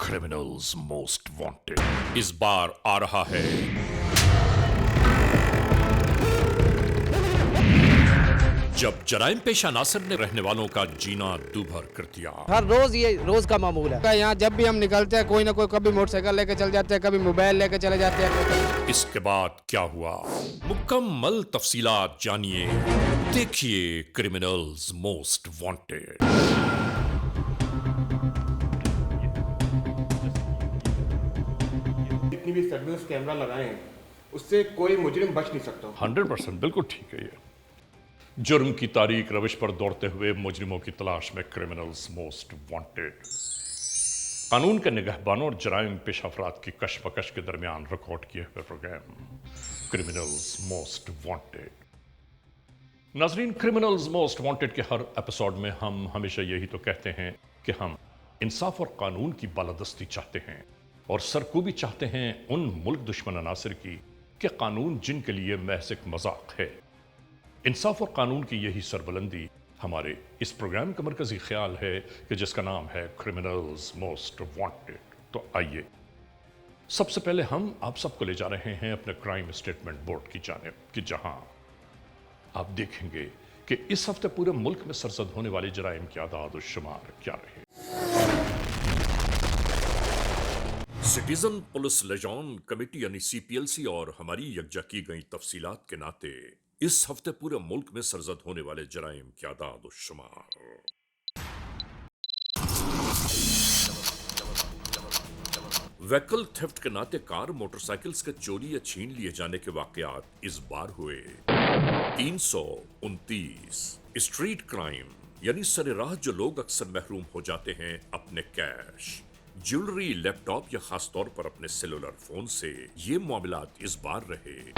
Criminals most wanted इस बार आ रहा है जब जराइम पेशा नासिर ने रहने वालों का जीना दूभर कर दिया। हर रोज ये रोज का मामूल है। यहाँ जब भी हम निकलते हैं कोई ना कोई कभी मोटरसाइकिल लेके चल जाते हैं, कभी मोबाइल लेके चले जाते हैं। इसके बाद क्या हुआ, मुकम्मल तफसीलात जानिए, देखिए क्रिमिनल्स मोस्ट वांटेड। जितनी भी सर्विलेंस कैमरा लगाए उससे कोई मुजरिम बच नहीं सकता। 100% बिल्कुल ठीक है। ये जुर्म की तारीख रविश पर दौड़ते हुए मुजरिमों की तलाश में क्रिमिनल्स मोस्ट वांटेड, कानून के निगहबानों और जराइम पेश अफराद की कशमकश के दरमियान रिकॉर्ड किए हुए प्रोग्राम क्रिमिनल्स मोस्ट वांटेड। नाजरीन, क्रिमिनल्स मोस्ट वांटेड के हर एपिसोड में हम हमेशा यही तो कहते हैं कि हम इंसाफ और कानून की बालादस्ती चाहते हैं और सरकूबी चाहते हैं उन मुल्क दुश्मन अनासिर की कि कानून जिनके लिए महज एक मजाक है। इंसाफ और कानून की यही सरबुलंदी हमारे इस प्रोग्राम का मरकजी ख्याल है कि जिसका नाम है क्रिमिनल्स मोस्ट वांटेड। तो आइए सबसे पहले हम आप सबको ले जा रहे हैं अपने क्राइम स्टेटमेंट बोर्ड की जानिब कि जहां आप देखेंगे कि इस हफ्ते पूरे मुल्क में सरजद होने वाले जराइम की आदाद और शुमार क्या रहे। सिटीजन पुलिस लिजॉन कमेटी यानी सीपीएलसी और हमारी यकजा की गई तफसीलात के नाते इस हफ्ते पूरे मुल्क में सरजद होने वाले जराइम की आदाद और शुमार। व्हीकल थेफ्ट के नाते कार मोटरसाइकिल्स के चोरी या छीन लिए जाने के वाकयात इस बार हुए 329। स्ट्रीट क्राइम यानी सरेराह जो लोग अक्सर महरूम हो जाते हैं अपने कैश, ज्वेलरी, लैपटॉप या खास तौर पर अपने सेलुलर फोन से, ये मामलात इस बार रहे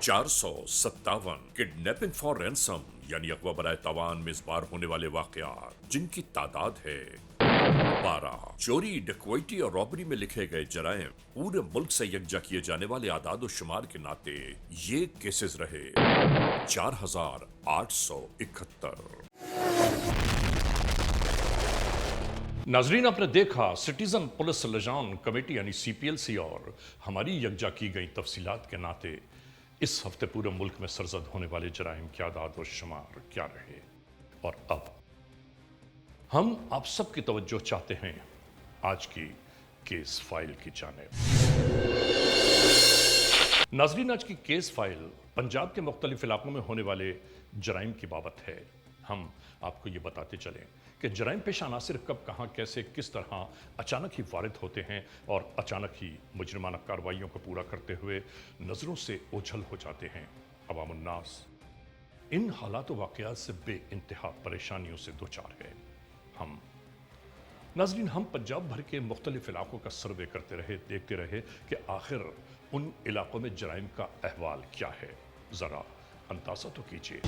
457। किडनैपिंग फॉर रैंसम यानी अगवा बराए तावान में इस बार होने वाले वाकयात जिनकी तादाद है 12। चोरी, डकैती और रॉबरी में लिखे गए जराइम पूरे मुल्क से यकजा किए जाने वाले आदाद और शुमार के नाते ये केसेस रहे 4871। नाजरीन, आपने देखा सिटीजन पुलिस लिजॉन कमेटी यानी सीपीएलसी और हमारी यकजा की गई तफसीलात के नाते इस हफ्ते पूरे मुल्क में सरजद होने वाले जराइम की आदाद और शुमार क्या रहे। और अब हम आप सबकी तवज्जो चाहते हैं आज की केस फाइल की जानिब। नाजरीन, आज की केस फाइल पंजाब के मुख्तलिफ इलाकों में होने वाले जराइम की बाबत है। हम आपको ये बताते चलें कि जराइम पेशा अनासिर कब, कहां, कैसे, किस तरह अचानक ही वारिद होते हैं और अचानक ही मुजरिमाना कार्रवाइयों को पूरा करते हुए नजरों से ओझल हो जाते हैं। अवामुन्नास इन हालात वाकयात से बे इंतहा परेशानियों से दो चार है। नाजरीन, हम पंजाब भर के मुख्तलिफ इलाकों का सर्वे करते रहे, देखते रहे कि आखिर उन इलाकों में जराइम का अहवाल क्या है। जरा अंदाजा तो कीजिए।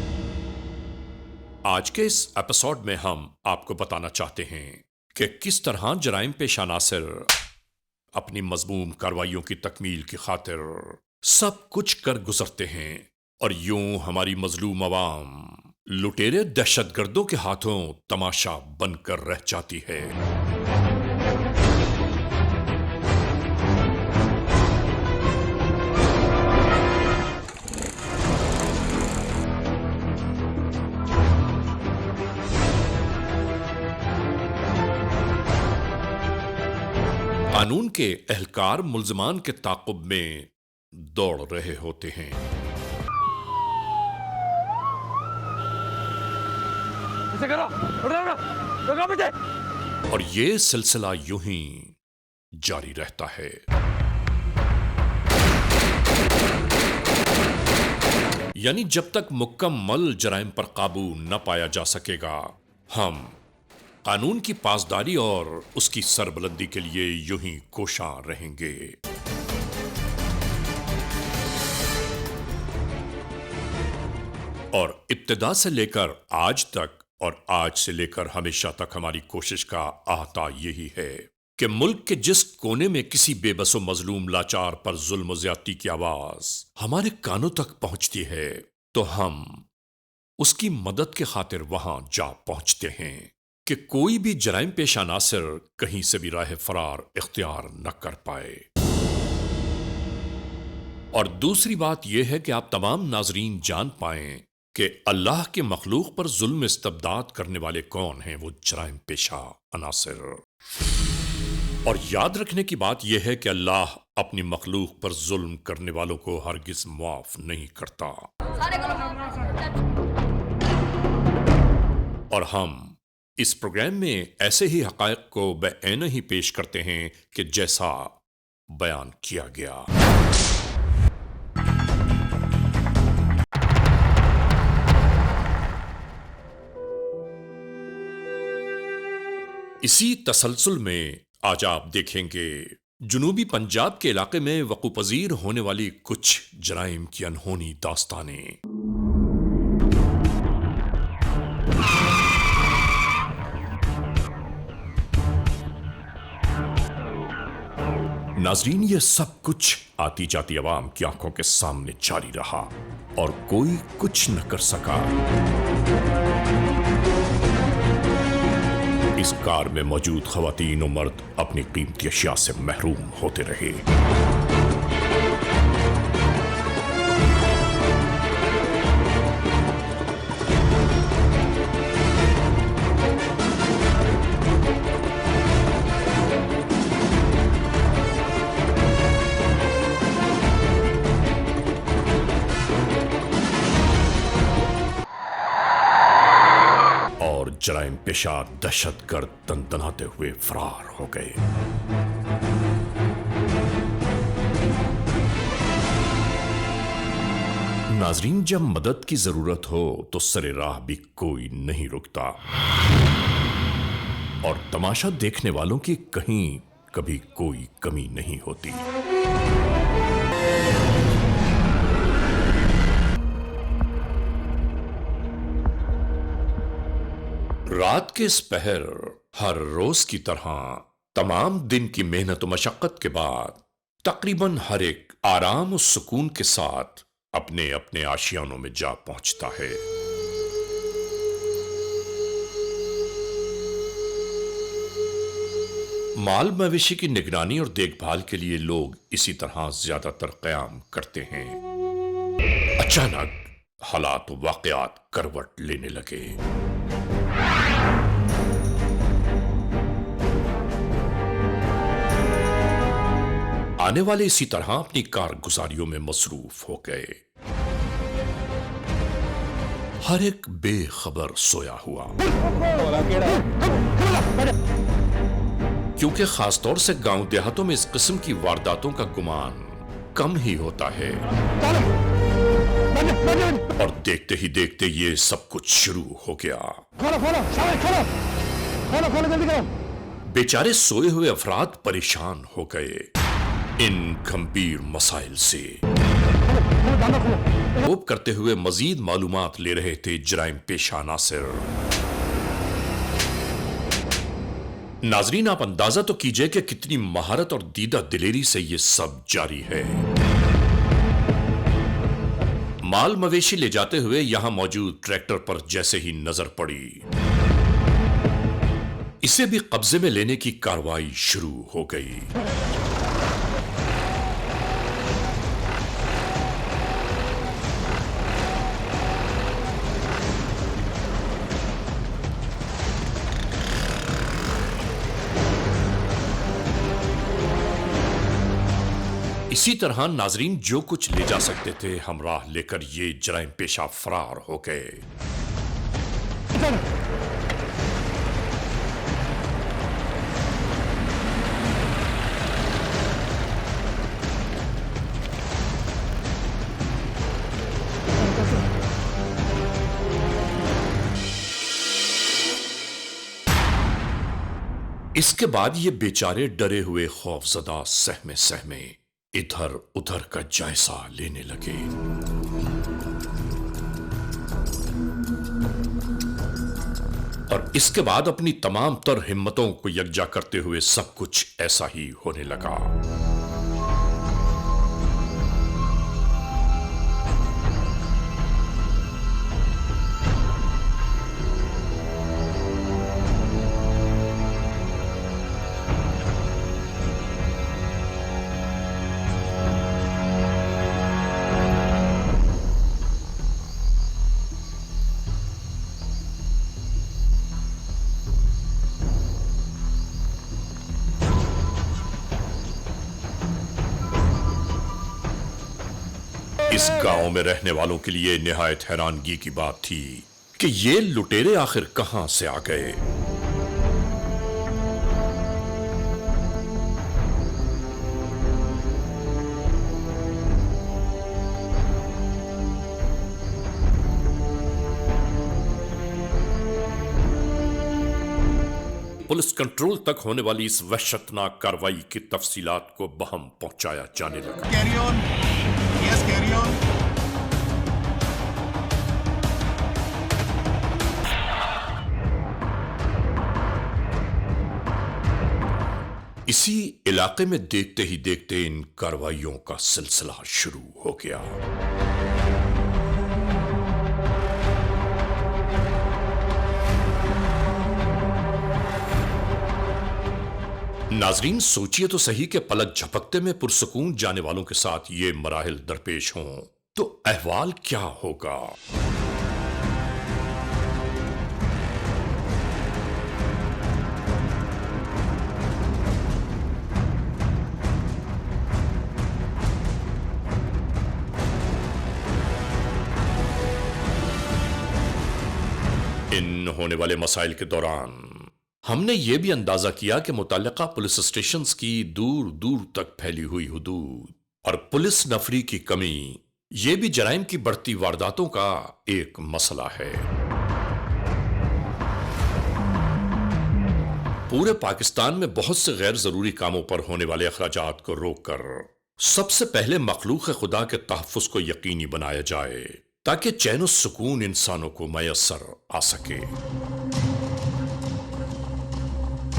आज के इस एपिसोड में हम आपको बताना चाहते हैं कि किस तरह जराइम पेशा नासिर अपनी मजमूम कार्रवाइयों की तकमील की खातिर सब कुछ कर गुजरते हैं और यूं हमारी मजलूम अवाम लुटेरे दहशतगर्दों के हाथों तमाशा बनकर रह जाती है। कानून के एहलकार मुल्ज़िमान के ताक़ुब में दौड़ रहे होते हैं। और ये सिलसिला यूं ही जारी रहता है। यानी जब तक मुकम्मल जराइम पर काबू न पाया जा सकेगा, हम कानून की पासदारी और उसकी सरबुलंदी के लिए यूं ही कोशां रहेंगे। और इब्तिदा से लेकर आज तक और आज से लेकर हमेशा तक हमारी कोशिश का आहता यही है कि मुल्क के जिस कोने में किसी बेबसो मजलूम लाचार पर जुल्म ज्यादती की आवाज हमारे कानों तक पहुंचती है तो हम उसकी मदद के खातिर वहां जा पहुंचते हैं। कि कोई भी जराइम पेशा नासिर कहीं से भी राह फरार इख्तियार न कर पाए। और दूसरी बात यह है कि आप तमाम नाजरीन जान पाएं कि अल्लाह के मखलूक पर जुल्म इस्तबदाद करने वाले कौन हैं, वो जराइम पेशा अनासिर। और याद रखने की बात यह है कि अल्लाह अपनी मखलूक पर जुल्म करने वालों को हरगिज माफ नहीं करता। और हम इस प्रोग्राम में ऐसे ही हकायक को बेऐन ही पेश करते हैं कि जैसा बयान किया गया। इसी तसलसल में आज आप देखेंगे जुनूबी पंजाब के इलाके में वक़ूपज़ीर होने वाली कुछ जराइम की अनहोनी दास्तानें। नाजरीन, ये सब कुछ आती जाती अवाम की आंखों के सामने जारी रहा और कोई कुछ न कर सका। इस कार में मौजूद खवातीन और मर्द अपनी कीमती अशिया से महरूम होते रहे। जराइम पेशा दहशतगर्द तनतनाते हुए फरार हो गए। नाजरीन, जब मदद की जरूरत हो तो सरे राह भी कोई नहीं रुकता और तमाशा देखने वालों की कहीं कभी कोई कमी नहीं होती। रात के इस पहर हर रोज की तरह तमाम दिन की मेहनत और मशक्कत के बाद तकरीबन हर एक आराम और सुकून के साथ अपने अपने आशियानों में जा पहुंचता है। माल मवेशी की निगरानी और देखभाल के लिए लोग इसी तरह ज्यादातर कयाम करते हैं। अचानक हालात वाकयात करवट लेने लगे। आने वाले इसी तरह अपनी कारगुजारियों में मसरूफ हो गए। हर एक बेखबर सोया हुआ, क्योंकि खासतौर से गांव देहातों में इस किस्म की वारदातों का गुमान कम ही होता है। और देखते ही देखते ये सब कुछ शुरू हो गया। बेचारे सोए हुए अफराद परेशान हो गए इन गंभीर मसाइल से। कोप करते हुए मजीद मालूमात ले रहे थे जराइम पेशा नासिर। नाजरीन, आप अंदाजा तो कीजिए कि कितनी महारत और दीदा दिलेरी से यह सब जारी है। माल मवेशी ले जाते हुए यहां मौजूद ट्रैक्टर पर जैसे ही नजर पड़ी, इसे भी कब्जे में लेने की कार्रवाई शुरू हो गई। इसी तरह नाजरीन जो कुछ ले जा सकते थे हमराह लेकर ये जराइम पेशा फरार हो गए। इसके बाद ये बेचारे डरे हुए खौफजदा सहमे सहमे इधर उधर का जायजा लेने लगे। और इसके बाद अपनी तमाम तर हिम्मतों को यकजा करते हुए सब कुछ ऐसा ही होने लगा। इस गांव में रहने वालों के लिए निहायत हैरानगी की बात थी कि ये लुटेरे आखिर कहां से आ गए। पुलिस कंट्रोल तक होने वाली इस वहशतनाक कार्रवाई की तफसीलात को बहम पहुंचाया जाने लगा। Carry on. Yes, carry on. इसी इलाके में देखते ही देखते इन कार्रवाइयों का सिलसिला शुरू हो गया। नाजरीन, सोचिए तो सही कि पलक झपकते में पुरसकून जाने वालों के साथ ये मराहिल दरपेश हों तो अहवाल क्या होगा। इन होने वाले मसाइल के दौरान हमने ये भी अंदाजा किया कि मुतल्लिका पुलिस स्टेशंस की दूर दूर तक फैली हुई हुदूद और पुलिस नफरी की कमी, ये भी जराइम की बढ़ती वारदातों का एक मसला है। पूरे पाकिस्तान में बहुत से गैर जरूरी कामों पर होने वाले अखराजात को रोककर सबसे पहले मखलूक खुदा के तहफ्फुज को यकीनी बनाया जाए ताकि चैन और सुकून इंसानों को मयसर आ सके।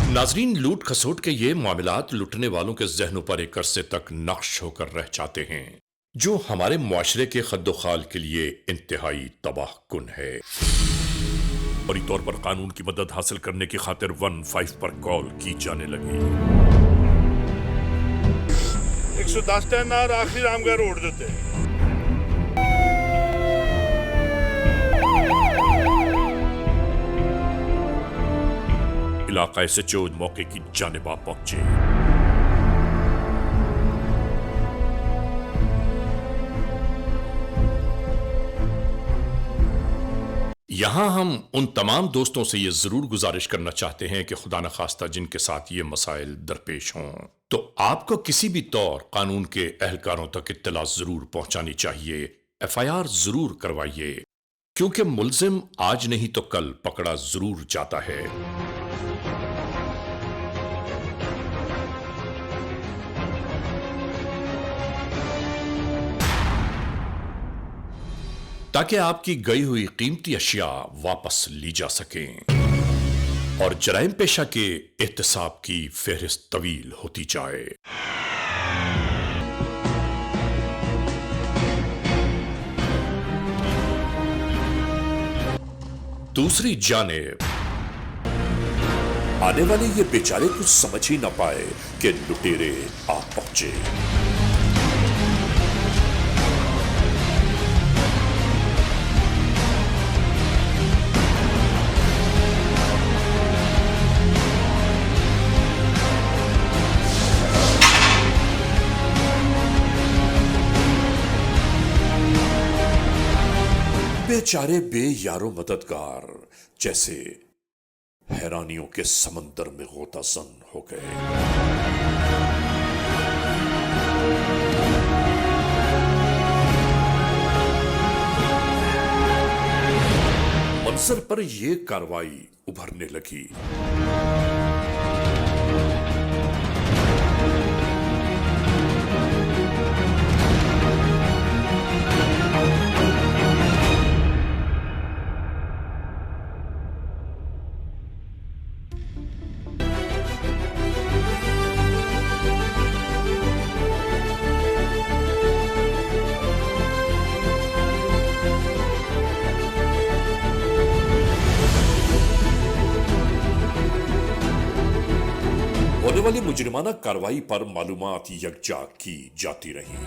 नाजरीन, लूट खसोट के ये मामलात लुटने वालों के जहनों पर एक अरसे तक नक्श होकर रह जाते हैं, जो हमारे मुआशरे के खद्दोखाल के लिए इंतहाई तबाहकुन है। फौरी तौर पर कानून की मदद हासिल करने की खातिर 15 पर कॉल की जाने लगी। 110 टन आखिरी रामगढ़ रोड देते इलाका से चोद मौके की जानिब आ पहुंचे। यहां हम उन तमाम दोस्तों से यह जरूर गुजारिश करना चाहते हैं कि खुदा न खास्ता जिनके साथ ये मसाइल दरपेश हों तो आपको किसी भी तौर कानून के एहलकारों तक इत्तला जरूर पहुंचानी चाहिए। FIR जरूर करवाइए, क्योंकि मुल्जिम आज नहीं तो कल पकड़ा जरूर जाता है। ताकि आपकी गई हुई कीमती अशिया वापस ली जा सकें और जराइम पेशा के एहतसाब की फेहरिस्त तवील होती जाए। दूसरी जानिब आने वाले ये बेचारे कुछ समझ ही ना पाए कि लुटेरे आ पहुंचे। बेचारे बेयारो मददगार जैसे हैरानियों के समंदर में गोताजन हो गए। मंजर पर यह कार्रवाई उभरने लगी। होने वाली मुजरिमाना कार्रवाई पर मालूमात यकजा की जाती रही।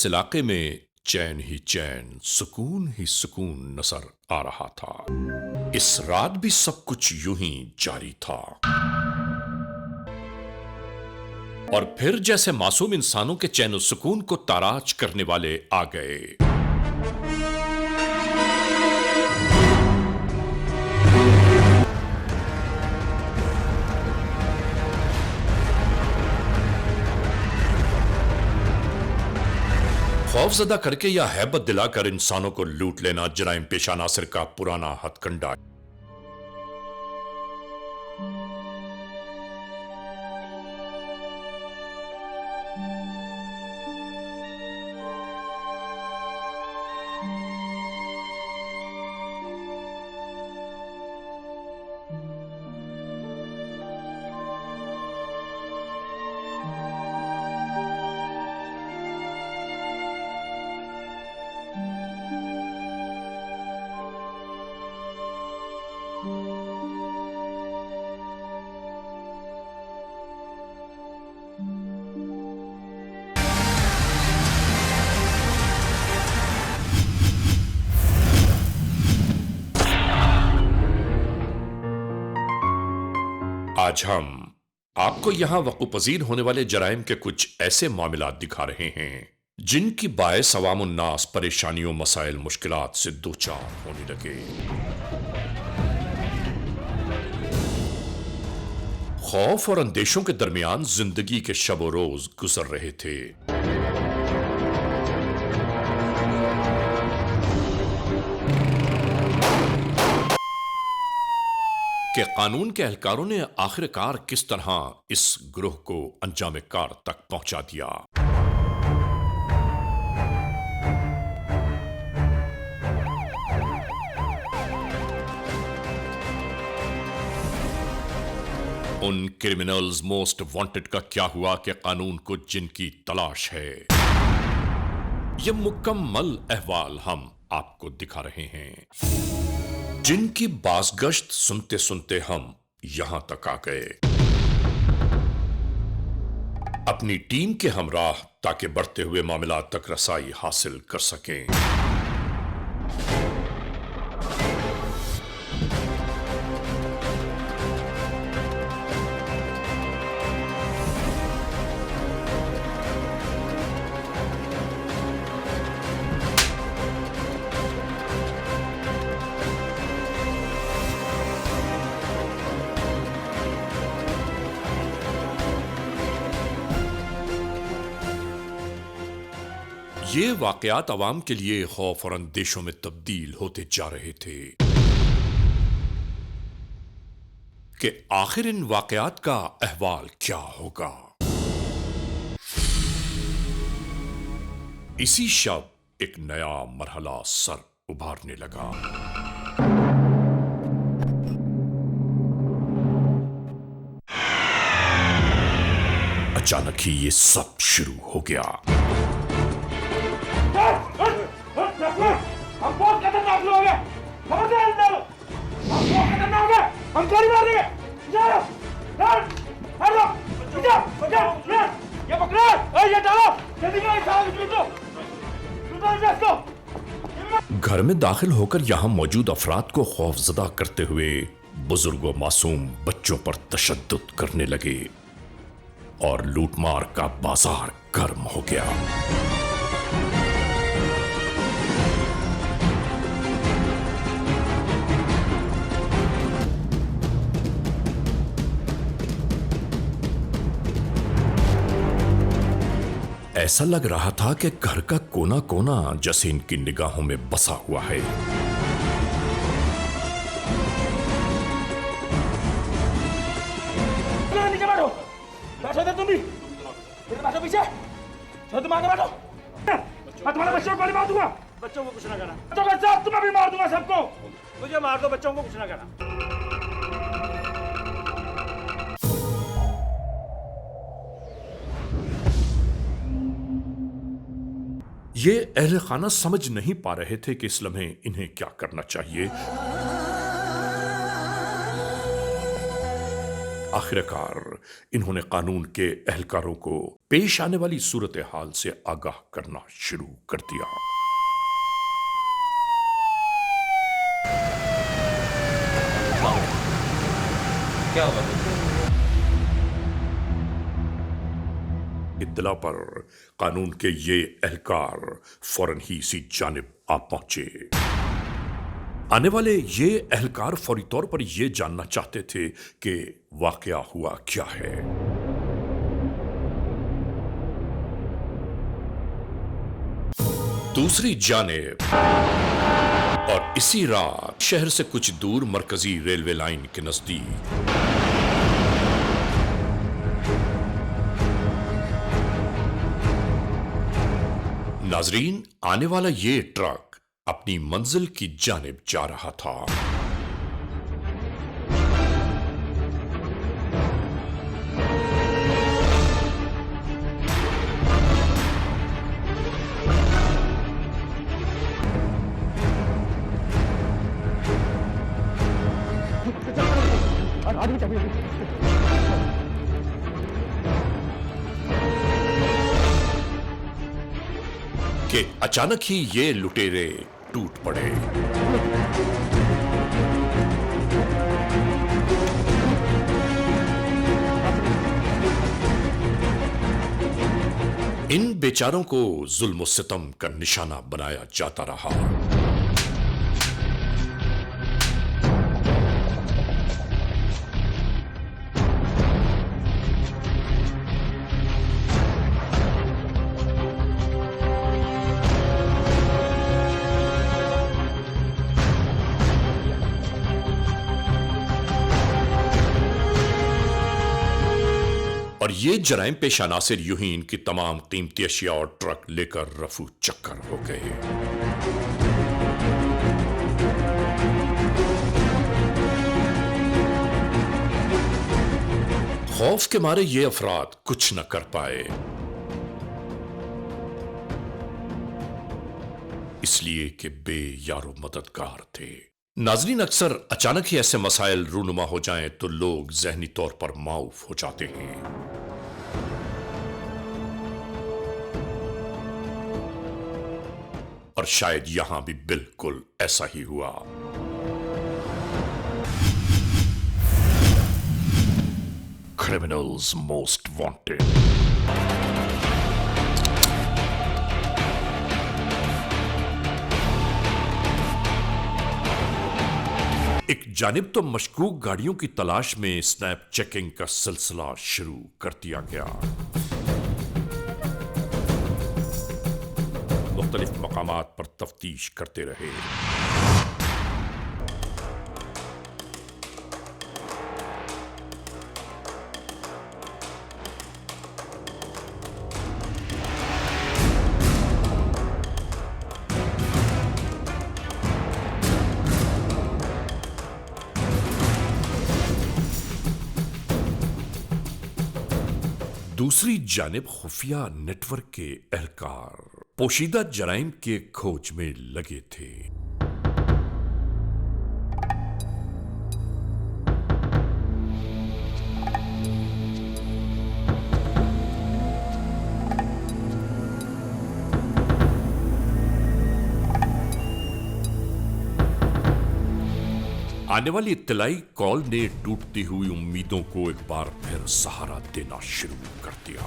इस इलाके में चैन ही चैन, सुकून ही सुकून नजर आ रहा था। इस रात भी सब कुछ यूं ही जारी था। और फिर जैसे मासूम इंसानों के चैन और सुकून को ताराज करने वाले आ गए। खौफजदा करके या हैबत दिलाकर इंसानों को लूट लेना जराइम पेशा नासिर का पुराना हथकंडा। आज हम आपको यहां वक़्फ़-पज़ीर होने वाले जराइम के कुछ ऐसे मामलात दिखा रहे हैं जिनकी बायस अवामुन्नास परेशानियों, मसाइल, मुश्किलात से दो चार होने लगे। खौफ और अंदेशों के दरमियान जिंदगी के शब रोज गुजर रहे थे। कि कानून के एहलकारों ने आखिरकार किस तरह इस ग्रोह को अंजाम कार तक पहुंचा दिया। उन क्रिमिनल्स मोस्ट वांटेड का क्या हुआ कि कानून को जिनकी तलाश है, यह मुकम्मल अहवाल हम आपको दिखा रहे हैं, जिनकी बाज़गश्त सुनते सुनते हम यहां तक आ गए अपनी टीम के हमराह, ताकि बढ़ते हुए मामलात तक रसाई हासिल कर सकें। ये वाकयात अवाम के लिए खौफ और अंदेशों में तब्दील होते जा रहे थे कि आखिर इन वाकयात का अहवाल क्या होगा। इसी शब एक नया मरहला सर उभारने लगा। अचानक ही ये सब शुरू हो गया। हम बहुत खतरनाक लोग हैं, खबरदार डालो, हम बहुत खतरनाक हैं, हम गोली मार देंगे। जाओ, हटो, ये पकड़ो, ये डालो, जल्दी करो, इसको। घर में दाखिल होकर यहां मौजूद अफराद को खौफजदा करते हुए बुजुर्गों, मासूम बच्चों पर तशद्दुद करने लगे और लूटमार का बाजार गर्म हो गया। ऐसा लग रहा था कि घर का कोना कोना जैसे इनकी निगाहों में बसा हुआ है। नीचे बैठो, बैठो इधर तुम भी, इधर बैठो पीछे, चलो तुम आगे बैठो। मैं तुम्हारे बच्चों को गोली मार दूंगा। बच्चों को कुछ ना करना। बच्चों के साथ तुम्हें भी मार दूंगा सबको। मुझे मार दो, बच्चों को कुछ ना करना। ये अहले खाना समझ नहीं पा रहे थे कि इस लम्हे इन्हें क्या करना चाहिए। आखिरकार इन्होंने कानून के एहलकारों को पेश आने वाली सूरत हाल से आगाह करना शुरू कर दिया। क्या होगा? इत्तला पर कानून के ये एहलकार फौरन ही इसी जानिब आ पहुंचे। आने वाले ये एहलकार फौरी तौर पर यह जानना चाहते थे कि वाकया हुआ क्या है। दूसरी जानिब और इसी रात शहर से कुछ दूर मरकजी रेलवे लाइन के नजदीक नाजरीन, आने वाला ये ट्रक अपनी मंजिल की जानिब जा रहा था। कि अचानक ही ये लुटेरे टूट पड़े। इन बेचारों को जुल्म सितम का निशाना बनाया जाता रहा। और ये जराइम पेश अनासिर यूं ही इनकी तमाम कीमती अशिया और ट्रक लेकर रफू चक्कर हो गए। खौफ के मारे ये अफराद कुछ न कर पाए, इसलिए कि बेयारो मददगार थे। नाजरीन, अक्सर अचानक ही ऐसे मसाइल रूनुमा हो जाएं तो लोग जहनी तौर पर माऊफ हो जाते हैं। और शायद यहां भी बिल्कुल ऐसा ही हुआ। Criminals most wanted. एक जानिब तो मशकूक गाड़ियों की तलाश में स्नैप चेकिंग का सिलसिला शुरू कर दिया गया। मुख्तलिफ मकामात पर तफ्तीश करते रहे। दूसरी जानिब खुफिया नेटवर्क के एहलकार पोशीदा जराइम के खोज में लगे थे। आने वाली इत्तलाई कॉल ने टूटती हुई उम्मीदों को एक बार फिर सहारा देना शुरू कर दिया।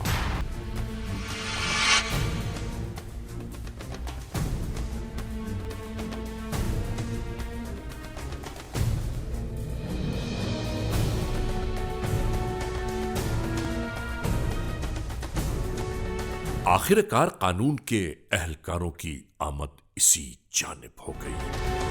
आखिरकार कानून के एहलकारों की आमद इसी जानिब हो गई।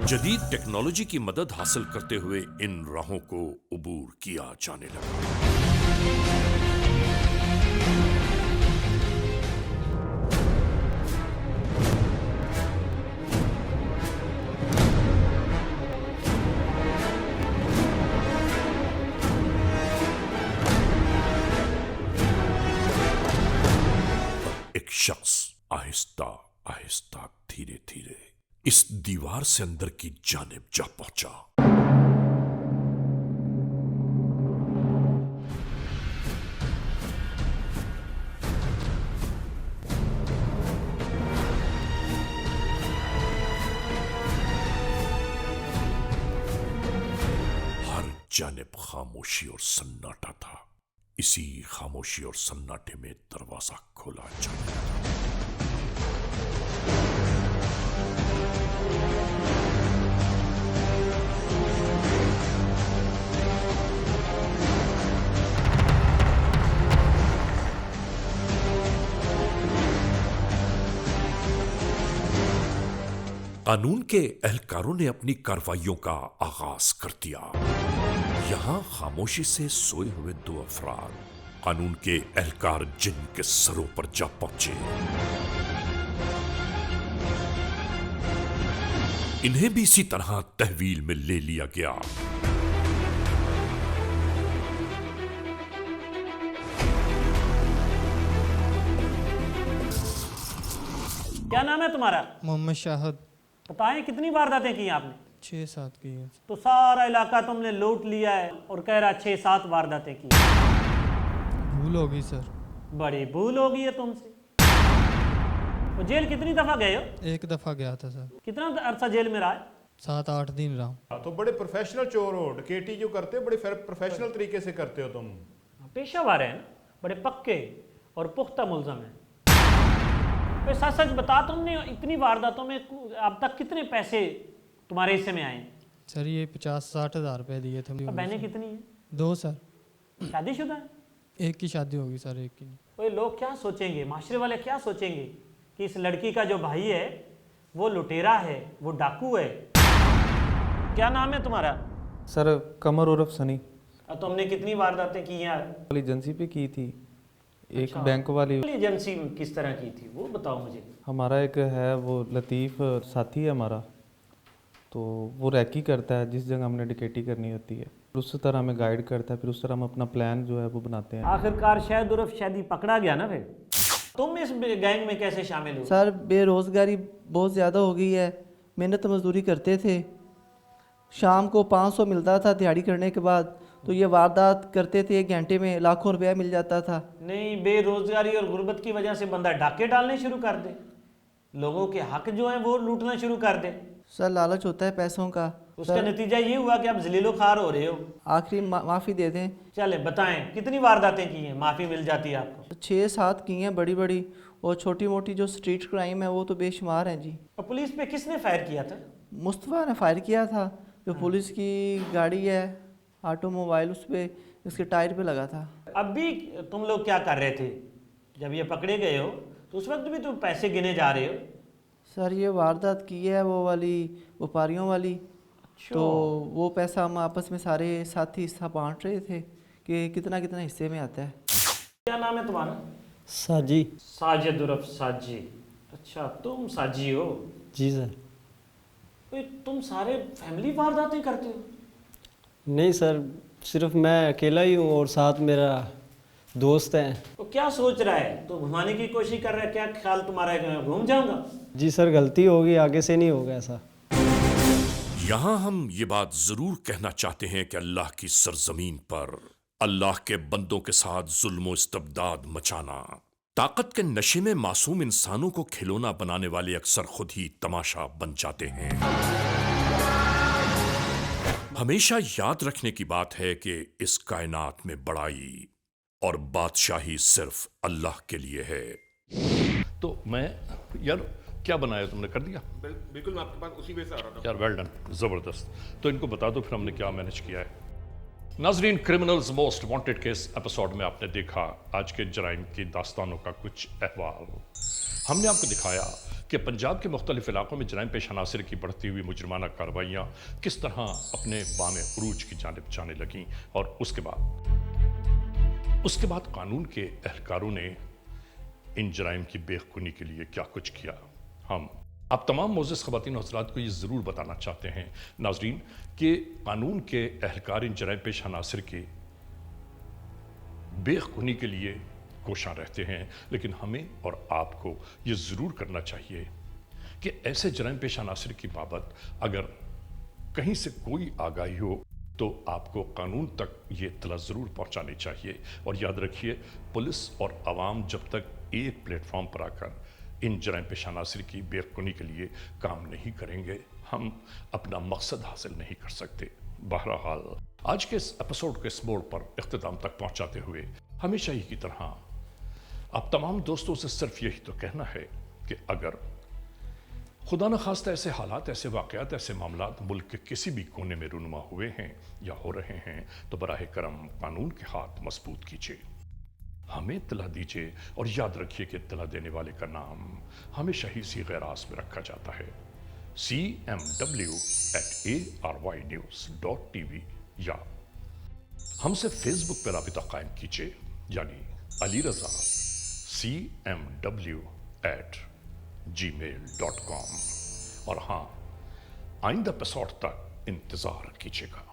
जदीद टेक्नोलॉजी की मदद हासिल करते हुए इन राहों को उबूर किया जाने लगा। एक शख्स आहिस्ता आहिस्ता धीरे धीरे इस दीवार से अंदर की जानिब जा पहुंचा। हर जानिब खामोशी और सन्नाटा था। इसी खामोशी और सन्नाटे में दरवाजा खोला जाने लगा। कानून के एहलकारों ने अपनी कार्रवाइयों का आगाज कर दिया। यहां खामोशी से सोए हुए दो अफराद कानून के एहलकार जिन के सरों पर जा पहुंचे। इन्हें भी इसी तरह तहवील में ले लिया गया। क्या नाम है तुम्हारा? मोहम्मद शाहद। बताएं कितनी वारदातें की आपने? 6-7 की है। तो सारा इलाका तुमने लूट लिया है और कह रहा 6-7 वारदातें की। भूल हो गई सर। बड़ी भूल हो गई है तुमसे। तो जेल कितनी दफा गए हो? 1 दफा गया था सर। कितना अरसा जेल में रहा है? 7-8 दिन रहा। तो बड़े प्रोफेशनल चोर हो, डकैती जो करते हो बड़े प्रोफेशनल तरीके से करते हो तुम। पेशावर हैं ना, बड़े पक्के और पुख्ता मुल्ज़म हैं। तो सच सच बता, तुमने इतनी वारदातों में अब तक कितने पैसे तुम्हारे हिस्से में आए? सर ये 50-60 हज़ार रुपये दिए थे। बहनें कितनी हैं? 2 सर। शादीशुदा है? 1 की शादी होगी सर, 1 की नहीं। तो लोग क्या सोचेंगे, माशरे वाले क्या सोचेंगे कि इस लड़की का जो भाई है वो लुटेरा है, वो डाकू है। क्या नाम है तुम्हारा? सर कमर उर्फ सनी। तुमने कितनी वारदातें की हैं? वाली एजेंसी पे की थी, एक अच्छा। बैंक वाली। एजेंसी किस तरह की थी वो बताओ मुझे। हमारा एक है वो लतीफ़ साथी है हमारा, तो वो रैकी करता है जिस जगह हमने डकैती करनी होती है, उस तरह हमें गाइड करता है, फिर उस तरह हम अपना प्लान जो है वो बनाते हैं। आखिरकार शायद उर्फ शादी पकड़ा गया ना। फिर तुम इस गैंग में कैसे शामिल हो? सर बेरोज़गारी बहुत ज़्यादा हो गई है। मेहनत मजदूरी करते थे, शाम को 500 मिलता था दिहाड़ी करने के बाद, तो ये वारदात करते थे, 1 घंटे में लाखों रुपया मिल जाता था। नहीं, बेरोजगारी और गुर्बत की वजह से बंदा डाके डालने शुरू कर दे, लोगों के हक जो है वो लूटना शुरू कर दे। सर लालच होता है पैसों का। उसका नतीजा ये हुआ कि आप जलीलो खार हो रहे हो। आखिरी माफ़ी दे दें। चले बताएं कितनी वारदातें की हैं, माफ़ी मिल जाती है आपको? 6-7 की हैं बड़ी बड़ी, और छोटी मोटी जो स्ट्रीट क्राइम है वो तो बेशुमार हैं जी। और पुलिस पे किसने फायर किया था? मुस्तफ़ा ने फायर किया था। जो पुलिस की गाड़ी है ऑटोमोबाइल, उस पर इसके टायर पे लगा था। अब भी तुम लोग क्या कर रहे थे जब ये पकड़े गए हो? तो उस वक्त भी तुम पैसे गिने जा रहे हो? सर ये वारदात की है वो वाली व्यापारियों वाली। अच्छा। तो वो पैसा हम आपस में सारे साथी हिस्सा बांट रहे थे कि कितना कितना हिस्से में आता है। क्या नाम है तुम्हारा? साजी। साजिद उर्फ साजी। अच्छा, तुम साजी हो? जी सर। तुम सारे फैमिली वारदातें करते हो? नहीं सर, सिर्फ मैं अकेला ही हूँ और साथ मेरा दोस्त है। तो क्या सोच रहा है? तो घुमाने की कोशिश कर रहा है? क्या ख्याल तुम्हारा है, घूम जाऊंगा? जी सर, गलती होगी, आगे से नहीं होगा ऐसा। यहां हम ये बात जरूर कहना चाहते हैं कि अल्लाह की सरजमीन पर अल्लाह के बंदों के साथ जुल्म इस्तबदाद मचाना, ताकत के नशे में मासूम इंसानों को खिलौना बनाने वाले अक्सर खुद ही तमाशा बन जाते हैं। हमेशा याद रखने की बात है कि इस कायनात में बड़ाई और बादशाही सिर्फ अल्लाह के लिए है। तो मैं यार क्या बनाया तुमने, कर दिया? बिल्कुल, मैं आपके पास उसी वे से आ रहा था यार वेल डन, ज़बरदस्त। तो इनको बता दो फिर हमने क्या मैनेज किया है। नाजरीन, criminals most wanted case episode में आपने देखा आज के जराइम की दास्तानों का कुछ अहवाल। हमने आपको दिखाया कि पंजाब के मुख्तलिफ इलाकों में जराइम पेश अनासिर की बढ़ती हुई मुजरमाना कार्रवाइयाँ किस तरह अपने बाम उरूज की जानिब जाने लगीं, और उसके बाद कानून के एहलकारों ने इन जराइम की बेखुनी के लिए क्या कुछ किया। हम आप तमाम मोअज़्ज़िज़ ख़वातीन और हज़रात को ये ज़रूर बताना चाहते हैं नाजरीन कि कानून के एहलकार इन जराइम पेश अनासिर की बेखुनी के लिए कोशां रहते हैं, लेकिन हमें और आपको ये ज़रूर करना चाहिए कि ऐसे जराइम पेश अनासिर की बाबत अगर कहीं से कोई आगाही हो तो आपको कानून तक ये इत्तला ज़रूर पहुंचानी चाहिए। और याद रखिए, पुलिस और आवाम जब तक एक प्लेटफॉर्म पर आकर इन जराइम पेश अनासिर की बेखुनी के लिए काम नहीं करेंगे, हम अपना मकसद हासिल नहीं कर सकते। बहरहाल, आज के इस एपिसोड के इस मोड़ पर इख्तिताम तक पहुंचाते हुए हमेशा ही की तरह आप तमाम दोस्तों से सिर्फ यही तो कहना है कि अगर खुदा न खास्ता ऐसे हालात, ऐसे वाक़यात, ऐसे मामलात मुल्क के किसी भी कोने में रूनुमा हुए हैं या हो रहे हैं तो बराह करम कानून के हाथ मजबूत कीजिए, हमें इत्तला दीजिए। और याद रखिए कि इत्तला देने वाले का नाम हमेशा ही सीग़े रास में रखा जाता है, cmw@arYnews.tv, या हमसे फेसबुक पर राबिता कायम कीजिए, यानी अली रज़ा cmw@gmail.com। और हाँ, आइंदा एपिसोड तक इंतज़ार कीजिएगा।